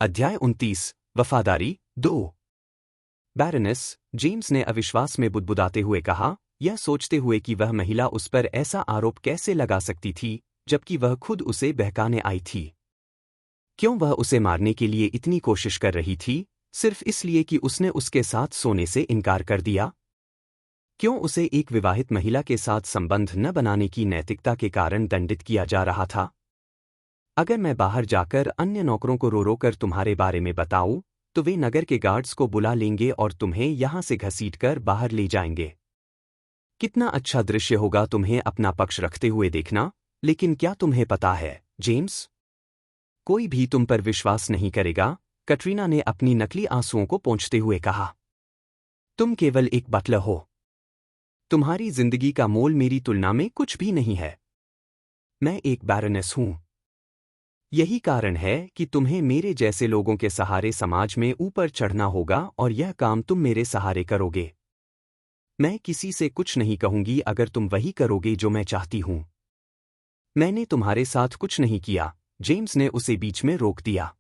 अध्याय 29 वफादारी 2। Barrenness, James ने अविश्वास में बुदबुदाते हुए कहा, यह सोचते हुए कि वह महिला उस पर ऐसा आरोप कैसे लगा सकती थी जबकि वह खुद उसे बहकाने आई थी। क्यों वह उसे मारने के लिए इतनी कोशिश कर रही थी, सिर्फ इसलिए कि उसने उसके साथ सोने से इनकार कर दिया? क्यों उसे एक विवाहित महिला के साथ संबंध न बनाने की नैतिकता के कारण दंडित किया जा रहा था? अगर मैं बाहर जाकर अन्य नौकरों को रो रो कर तुम्हारे बारे में बताऊं, तो वे नगर के गार्ड्स को बुला लेंगे और तुम्हें यहां से घसीटकर बाहर ले जाएंगे। कितना अच्छा दृश्य होगा तुम्हें अपना पक्ष रखते हुए देखना, लेकिन क्या तुम्हें पता है, जेम्स? कोई भी तुम पर विश्वास नहीं करेगा, कैटरीना ने अपनी नकली आंसुओं को पोंछते हुए कहा। तुम केवल एक बटलर हो। तुम्हारी जिंदगी का मोल मेरी तुलना में कुछ भी नहीं है। मैं एक बैरनेस हूं। यही कारण है कि तुम्हें मेरे जैसे लोगों के सहारे समाज में ऊपर चढ़ना होगा और यह काम तुम मेरे सहारे करोगे। मैं किसी से कुछ नहीं कहूंगी अगर तुम वही करोगे जो मैं चाहती हूं। मैंने तुम्हारे साथ कुछ नहीं किया, जेम्स ने उसे बीच में रोक दिया।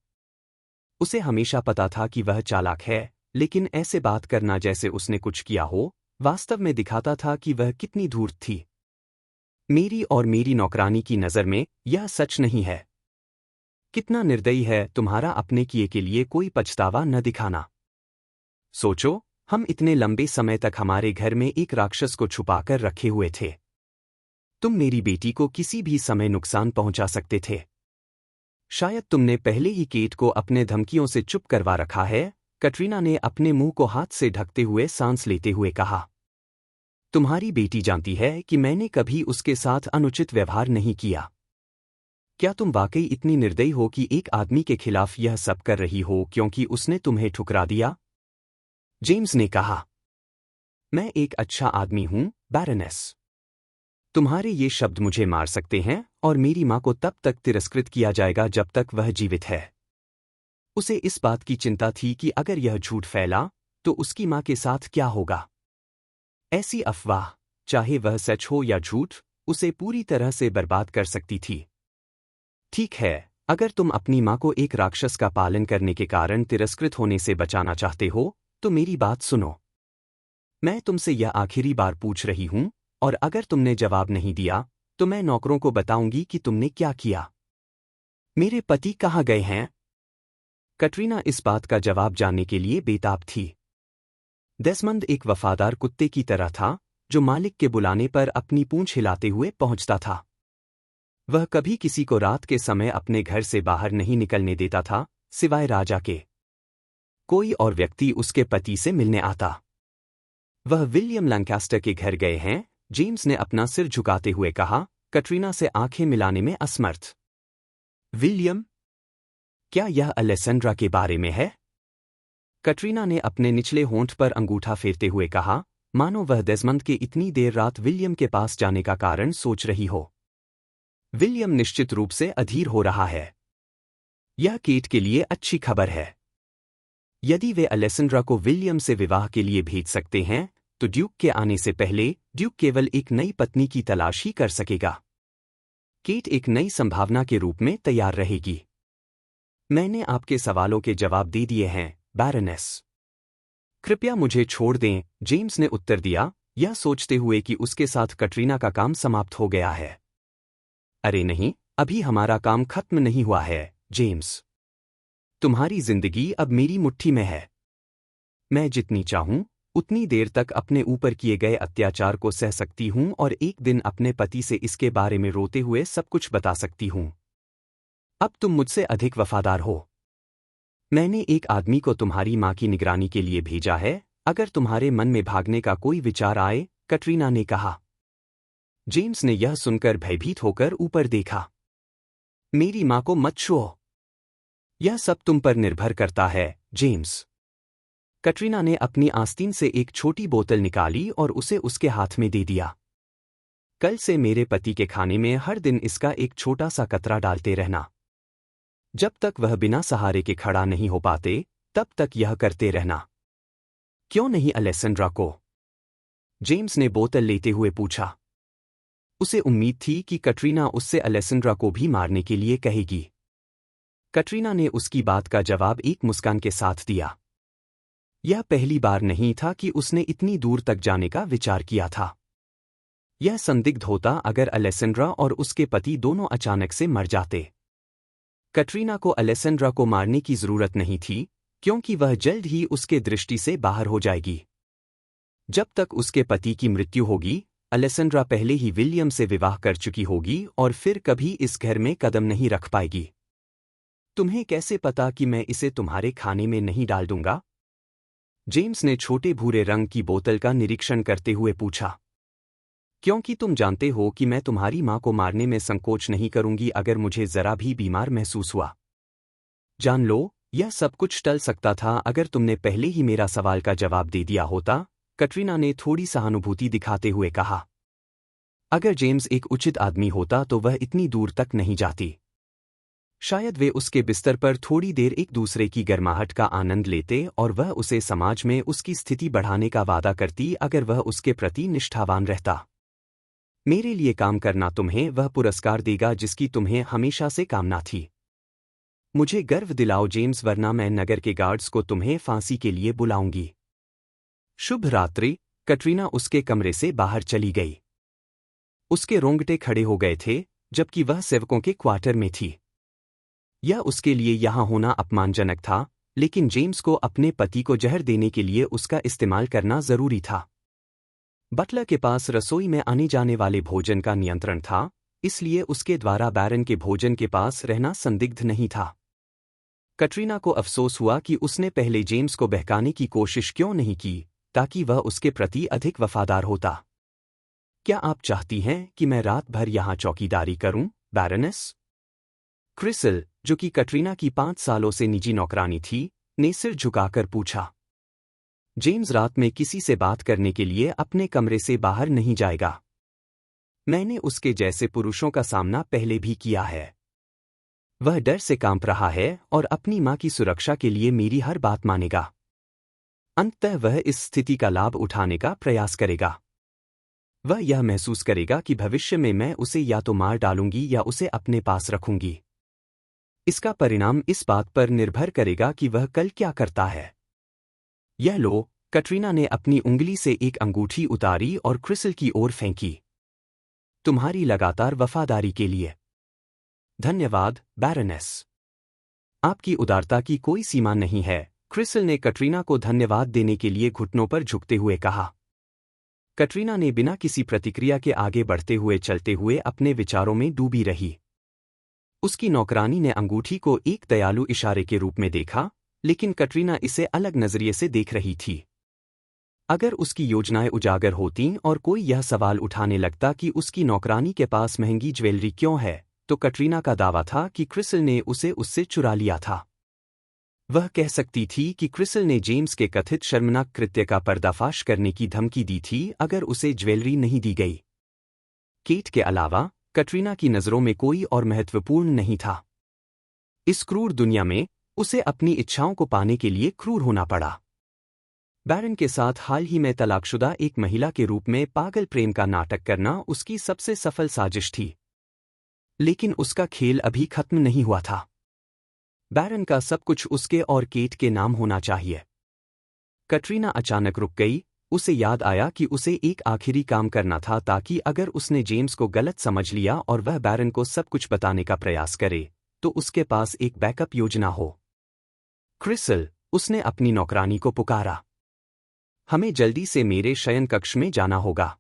उसे हमेशा पता था कि वह चालाक है, लेकिन ऐसे बात करना जैसे उसने कुछ किया हो, वास्तव में दिखाता था कि वह कितनी धूर्त थी। मेरी और मेरी नौकरानी की नज़र में यह सच नहीं है। कितना निर्दयी है तुम्हारा अपने किए के लिए कोई पछतावा न दिखाना। सोचो, हम इतने लंबे समय तक हमारे घर में एक राक्षस को छुपाकर रखे हुए थे। तुम मेरी बेटी को किसी भी समय नुकसान पहुंचा सकते थे। शायद तुमने पहले ही केट को अपने धमकियों से चुप करवा रखा है, कैटरीना ने अपने मुंह को हाथ से ढकते हुए सांस लेते हुए कहा। तुम्हारी बेटी जानती है कि मैंने कभी उसके साथ अनुचित व्यवहार नहीं किया। क्या तुम वाकई इतनी निर्दयी हो कि एक आदमी के खिलाफ यह सब कर रही हो क्योंकि उसने तुम्हें ठुकरा दिया? जेम्स ने कहा। मैं एक अच्छा आदमी हूं, बैरनेस। तुम्हारे ये शब्द मुझे मार सकते हैं और मेरी मां को तब तक तिरस्कृत किया जाएगा जब तक वह जीवित है। उसे इस बात की चिंता थी कि अगर यह झूठ फैला तो उसकी मां के साथ क्या होगा। ऐसी अफवाह, चाहे वह सच हो या झूठ, उसे पूरी तरह से बर्बाद कर सकती थी। ठीक है, अगर तुम अपनी मां को एक राक्षस का पालन करने के कारण तिरस्कृत होने से बचाना चाहते हो, तो मेरी बात सुनो। मैं तुमसे यह आखिरी बार पूछ रही हूं, और अगर तुमने जवाब नहीं दिया, तो मैं नौकरों को बताऊंगी कि तुमने क्या किया। मेरे पति कहाँ गए हैं? कैटरीना इस बात का जवाब जानने के लिए बेताब थी। डेसमंड एक वफादार कुत्ते की तरह था, जो मालिक के बुलाने पर अपनी पूंछ हिलाते हुए पहुंचता था। वह कभी किसी को रात के समय अपने घर से बाहर नहीं निकलने देता था, सिवाय राजा के। कोई और व्यक्ति उसके पति से मिलने आता। वह विलियम लैंकास्टर के घर गए हैं, जेम्स ने अपना सिर झुकाते हुए कहा, कैटरीना से आंखें मिलाने में असमर्थ। विलियम? क्या यह अलेसेंड्रा के बारे में है? कैटरीना ने अपने निचले होंठ पर अंगूठा फेरते हुए कहा, मानो वह डेसमंड के इतनी देर रात विलियम के पास जाने का कारण सोच रही हो। विलियम निश्चित रूप से अधीर हो रहा है। यह केट के लिए अच्छी खबर है। यदि वे अलेसेंड्रा को विलियम से विवाह के लिए भेज सकते हैं, तो ड्यूक के आने से पहले ड्यूक केवल एक नई पत्नी की तलाश ही कर सकेगा। केट एक नई संभावना के रूप में तैयार रहेगी। मैंने आपके सवालों के जवाब दे दिए हैं, बैरनेस। कृपया मुझे छोड़ दें, जेम्स ने उत्तर दिया, यह सोचते हुए कि उसके साथ कैटरीना का काम समाप्त हो गया है। अरे नहीं, अभी हमारा काम खत्म नहीं हुआ है, जेम्स। तुम्हारी जिंदगी अब मेरी मुट्ठी में है। मैं जितनी चाहूं, उतनी देर तक अपने ऊपर किए गए अत्याचार को सह सकती हूं और एक दिन अपने पति से इसके बारे में रोते हुए सब कुछ बता सकती हूं। अब तुम मुझसे अधिक वफादार हो। मैंने एक आदमी को तुम्हारी मां की निगरानी के लिए भेजा है, अगर तुम्हारे मन में भागने का कोई विचार आए, कैटरीना ने कहा। जेम्स ने यह सुनकर भयभीत होकर ऊपर देखा। मेरी मां को मत छुओ। यह सब तुम पर निर्भर करता है, जेम्स। कैटरीना ने अपनी आस्तीन से एक छोटी बोतल निकाली और उसे उसके हाथ में दे दिया। कल से मेरे पति के खाने में हर दिन इसका एक छोटा सा कतरा डालते रहना। जब तक वह बिना सहारे के खड़ा नहीं हो पाते, तब तक यह करते रहना। क्यों नहीं अलेसेंड्रा को? जेम्स ने बोतल लेते हुए पूछा। उसे उम्मीद थी कि कैटरीना उससे अलेसेंड्रा को भी मारने के लिए कहेगी। कटरीना ने उसकी बात का जवाब एक मुस्कान के साथ दिया। यह पहली बार नहीं था कि उसने इतनी दूर तक जाने का विचार किया था। यह संदिग्ध होता अगर अलेसेंड्रा और उसके पति दोनों अचानक से मर जाते। कटरीना को अलेसेंड्रा को मारने की जरूरत नहीं थी, क्योंकि वह जल्द ही उसके दृष्टि से बाहर हो जाएगी। जब तक उसके पति की मृत्यु होगी, अलेसेंड्रा पहले ही विलियम से विवाह कर चुकी होगी और फिर कभी इस घर में कदम नहीं रख पाएगी। तुम्हें कैसे पता कि मैं इसे तुम्हारे खाने में नहीं डाल दूंगा? जेम्स ने छोटे भूरे रंग की बोतल का निरीक्षण करते हुए पूछा। क्योंकि तुम जानते हो कि मैं तुम्हारी मां को मारने में संकोच नहीं करूंगी अगर मुझे जरा भी बीमार महसूस हुआ। जान लो, यह सब कुछ टल सकता था अगर तुमने पहले ही मेरा सवाल का जवाब दे दिया होता, कटरीना ने थोड़ी सहानुभूति दिखाते हुए कहा। अगर जेम्स एक उचित आदमी होता तो वह इतनी दूर तक नहीं जाती। शायद वे उसके बिस्तर पर थोड़ी देर एक दूसरे की गर्माहट का आनंद लेते और वह उसे समाज में उसकी स्थिति बढ़ाने का वादा करती अगर वह उसके प्रति निष्ठावान रहता। मेरे लिए काम करना तुम्हें वह पुरस्कार देगा जिसकी तुम्हें हमेशा से कामना थी। मुझे गर्व दिलाओ जेम्स, वरना मैं नगर के गार्ड्स को तुम्हें फांसी के लिए बुलाऊंगी। शुभ रात्रि। कटरीना उसके कमरे से बाहर चली गई। उसके रोंगटे खड़े हो गए थे, जबकि वह सेवकों के क्वार्टर में थी। यह उसके लिए यहां होना अपमानजनक था, लेकिन जेम्स को अपने पति को जहर देने के लिए उसका इस्तेमाल करना जरूरी था। बटलर के पास रसोई में आने जाने वाले भोजन का नियंत्रण था, इसलिए उसके द्वारा बैरन के भोजन के पास रहना संदिग्ध नहीं था। कटरीना को अफसोस हुआ कि उसने पहले जेम्स को बहकाने की कोशिश क्यों नहीं की, ताकि वह उसके प्रति अधिक वफादार होता। क्या आप चाहती हैं कि मैं रात भर यहां चौकीदारी करूं, बैरनेस? क्रिसल, जो कि कटरीना की 5 सालों से निजी नौकरानी थी, ने सिर झुकाकर पूछा। जेम्स रात में किसी से बात करने के लिए अपने कमरे से बाहर नहीं जाएगा। मैंने उसके जैसे पुरुषों का सामना पहले भी किया है। वह डर से कांप रहा है और अपनी मां की सुरक्षा के लिए मेरी हर बात मानेगा। अंततः वह इस स्थिति का लाभ उठाने का प्रयास करेगा। वह यह महसूस करेगा कि भविष्य में मैं उसे या तो मार डालूंगी या उसे अपने पास रखूंगी। इसका परिणाम इस बात पर निर्भर करेगा कि वह कल क्या करता है। यह लो। कटरीना ने अपनी उंगली से एक अंगूठी उतारी और क्रिसल की ओर फेंकी। तुम्हारी लगातार वफादारी के लिए धन्यवाद, बैरनेस। आपकी उदारता की कोई सीमा नहीं है, क्रिसल ने कटरीना को धन्यवाद देने के लिए घुटनों पर झुकते हुए कहा। कटरीना ने बिना किसी प्रतिक्रिया के आगे बढ़ते हुए चलते हुए अपने विचारों में डूबी रही। उसकी नौकरानी ने अंगूठी को एक दयालु इशारे के रूप में देखा, लेकिन कटरीना इसे अलग नजरिए से देख रही थी। अगर उसकी योजनाएं उजागर होतीं और कोई यह सवाल उठाने लगता कि उसकी नौकरानी के पास महंगी ज्वेलरी क्यों है, तो कटरीना का दावा था कि क्रिसल ने उसे उससे चुरा लिया था। वह कह सकती थी कि क्रिसल ने जेम्स के कथित शर्मनाक कृत्य का पर्दाफाश करने की धमकी दी थी अगर उसे ज्वेलरी नहीं दी गई। केट के अलावा कटरीना की नज़रों में कोई और महत्वपूर्ण नहीं था। इस क्रूर दुनिया में उसे अपनी इच्छाओं को पाने के लिए क्रूर होना पड़ा। बैरन के साथ हाल ही में तलाकशुदा एक महिला के रूप में पागल प्रेम का नाटक करना उसकी सबसे सफल साजिश थी। लेकिन उसका खेल अभी खत्म नहीं हुआ था। बैरन का सब कुछ उसके और केट के नाम होना चाहिए। कटरीना अचानक रुक गई। उसे याद आया कि उसे एक आखिरी काम करना था ताकि अगर उसने जेम्स को गलत समझ लिया और वह बैरन को सब कुछ बताने का प्रयास करे, तो उसके पास एक बैकअप योजना हो। क्रिसल, उसने अपनी नौकरानी को पुकारा। हमें जल्दी से मेरे शयन कक्ष में जाना होगा।